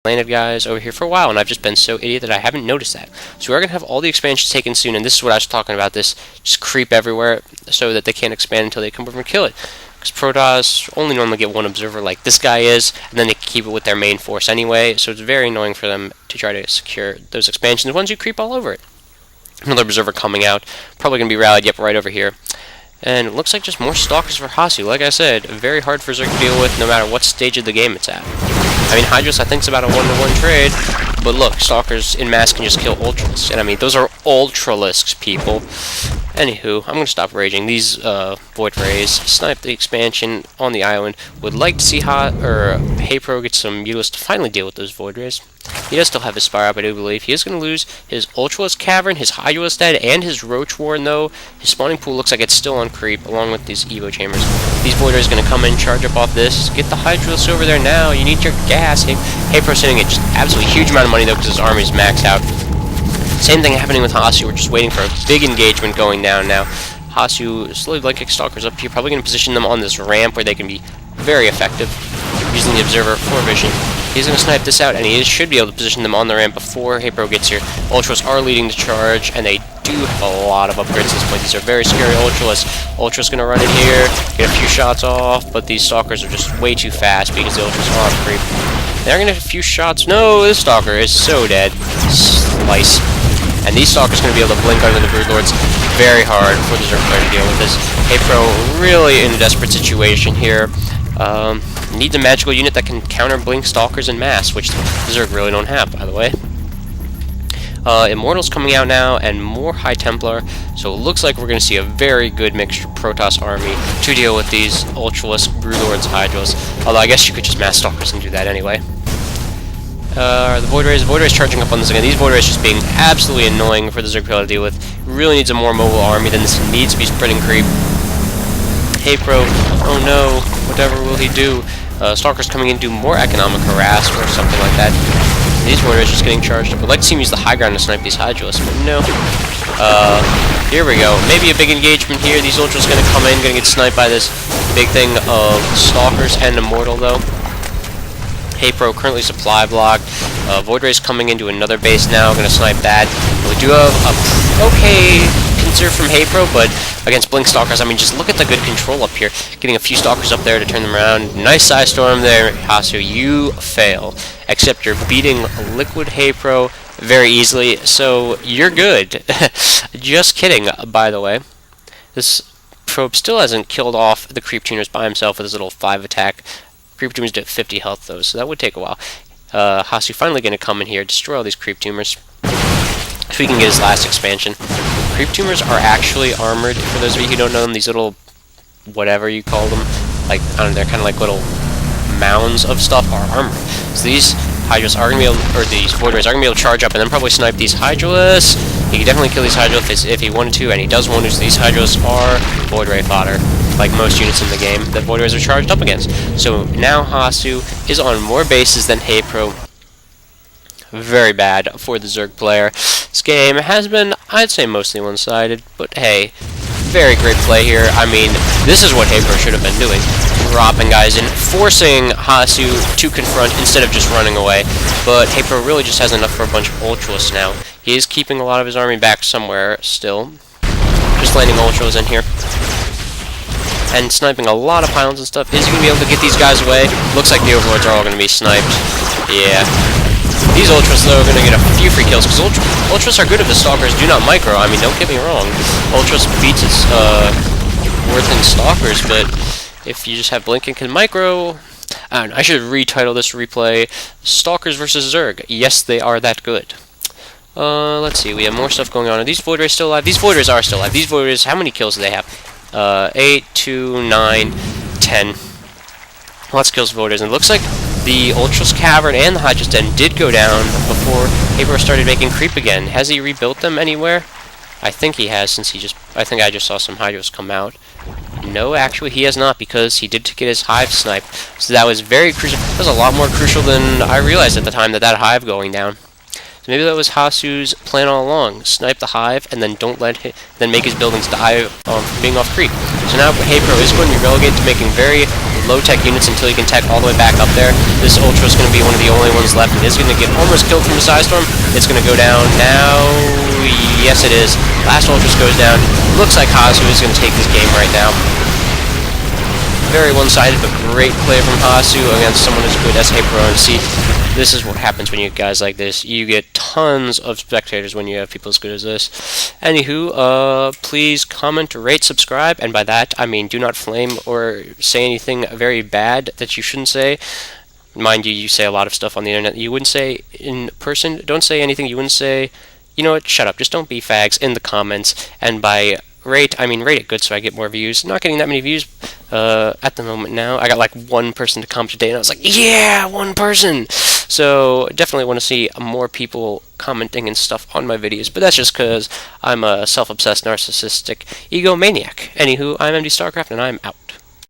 landed guys over here for a while, and I've just been so idiot that I haven't noticed that. So we are going to have all the expansions taken soon, and this is what I was talking about, this just creep everywhere so that they can't expand until they come over and kill it. Because protoss only normally get one observer like this guy is, and then they keep it with their main force anyway, so it's very annoying for them to try to secure those expansions once you creep all over it. Another observer coming out, probably going to be rallied, yep, right over here. And it looks like just more stalkers for Hasu. Like I said, very hard for Zerg to deal with no matter what stage of the game it's at. I mean, Hydros, I think, is about a 1-to-1 trade, but look, stalkers in mass can just kill ultralisks. And I mean, those are ultralisks, people. Anywho, I'm going to stop raging. These Void Rays snipe the expansion on the island. Would like to see HayPro get some Mutalisks to finally deal with those Void Rays. He does still have his Spire up, I do believe. He is going to lose his Ultralisk Cavern, his Hydrolist Dead, and his Roach Warren, though. His spawning pool looks like it's still on creep, along with these Evo Chambers. These Void Rays are going to come in, charge up off this. Get the Hydrolist over there now. You need your gas. HayPro sitting at just absolutely huge amount of money, though, because his army is maxed out. Same thing happening with Hasu. We're just waiting for a big engagement going down now. Hasu slowly blanking stalkers up here, probably going to position them on this ramp where they can be very effective using the observer for vision. He's going to snipe this out, and he should be able to position them on the ramp before HayPro gets here. Ultras are leading the charge, and they do have a lot of upgrades at this point. These are very scary Ultras. Ultra's going to run in here, get a few shots off, but these stalkers are just way too fast because the Ultras are on creep. They're going to have a few shots. No, this stalker is so dead. Slice. And these stalkers are going to be able to blink under the Broodlords very hard for the Zerg player to deal with this. HayPro really in a desperate situation here. Needs a magical unit that can counter blink stalkers in mass, which the Zerg really don't have, by the way. Immortal's coming out now, and more High Templar, so it looks like we're going to see a very good mixture Protoss army to deal with these Ultralisk, Broodlords, Hydros. Although I guess you could just mass stalkers and do that anyway. The Void Rays charging up on this again. These Void Rays just being absolutely annoying for the Zerg player to deal with. Really needs a more mobile army than this. Needs to be spreading creep. HayPro, oh no, whatever will he do? Stalkers coming in to do more economic harass or something like that. These Void Rays just getting charged up. I'd like to see him use the high ground to snipe these Hydrolists, but no. Here we go. Maybe a big engagement here. These Ultras going to come in, going to get sniped by this big thing of Stalkers and Immortal, though. HayPro currently supply blocked. Void Rays coming into another base now, going to snipe that. We do have a okay conserve from HayPro, but against Blink Stalkers, I mean, just look at the good control up here. Getting a few Stalkers up there to turn them around. Nice size storm there, Hasu. You fail. Except you're beating LiquidHaypro very easily, so you're good. Just kidding, by the way. This probe still hasn't killed off the Creep Tuners by himself with his little 5 attack. Creep Tumors did 50 health, though, so that would take a while. Hasu finally going to come in here, destroy all these Creep Tumors, so he can get his last expansion. Creep Tumors are actually armored, for those of you who don't know them, these little, whatever you call them, like, I don't know, they're kind of like little mounds of stuff are armored. So these Hydras are going to be able, or these Void Rays are going to be able to charge up and then probably snipe these Hydrolists. He can definitely kill these Hydrolists if he wanted to, and he does want to, so these Hydrolists are Void Ray fodder, like most units in the game that Void Rays are charged up against. So now Hasu is on more bases than HayPro. Very bad for the Zerg player. This game has been, I'd say, mostly one-sided, but hey, very great play here. I mean, this is what HayPro should have been doing. Dropping guys in, forcing Hasu to confront instead of just running away. But HayPro really just has enough for a bunch of Ultralists now. He is keeping a lot of his army back somewhere still. Just landing Ultras in here. And sniping a lot of pylons and stuff. Is he going to be able to get these guys away? Looks like the Overlords are all going to be sniped. Yeah. These Ultras, though, are going to get a few free kills, because Ultras are good if the Stalkers do not micro. I mean, don't get me wrong. Ultras beats its worth in Stalkers, but if you just have Blink and can micro, I don't know, I should retitle this replay Stalkers versus Zerg. Yes, they are that good. Let's see, we have more stuff going on. Are these Void Rays still alive? These Void Rays are still alive. These Void Rays, how many kills do they have? 8, 2, 9, 10. Lots of kills for Void Rays, and it looks like the Ultras Cavern and the Hydros Den did go down before HayPro started making creep again. Has he rebuilt them anywhere? I think he has, since I think I just saw some Hydros come out. No, actually he has not, because he did get his hive sniped. So that was very crucial. That was a lot more crucial than I realized at the time, that hive going down. So maybe that was Hasu's plan all along. Snipe the hive and then then make his buildings die from being off creep. So now HayPro is going to be relegated to making very low-tech units until you can tech all the way back up there. This Ultra is going to be one of the only ones left. It is going to get almost killed from a Side Storm. It's going to go down now. Yes, it is. Last Ultras goes down. Looks like Hasu is going to take this game right now. Very one-sided, but great play from Hasu against someone as good as HayPro. And see, this is what happens when you get guys like this. You get tons of spectators when you have people as good as this. Anywho, please comment, rate, subscribe, and by that I mean do not flame or say anything very bad that you shouldn't say. Mind you, you say a lot of stuff on the internet that you wouldn't say in person. Don't say anything you wouldn't say. You know what? Shut up. Just don't be fags in the comments. And by rate, I mean rate it good so I get more views. Not getting that many views at the moment now. I got like one person to comment today, and I was like, yeah, one person! So definitely want to see more people commenting and stuff on my videos, but that's just because I'm a self-obsessed, narcissistic egomaniac. Anywho, I'm MD Starcraft, and I'm out.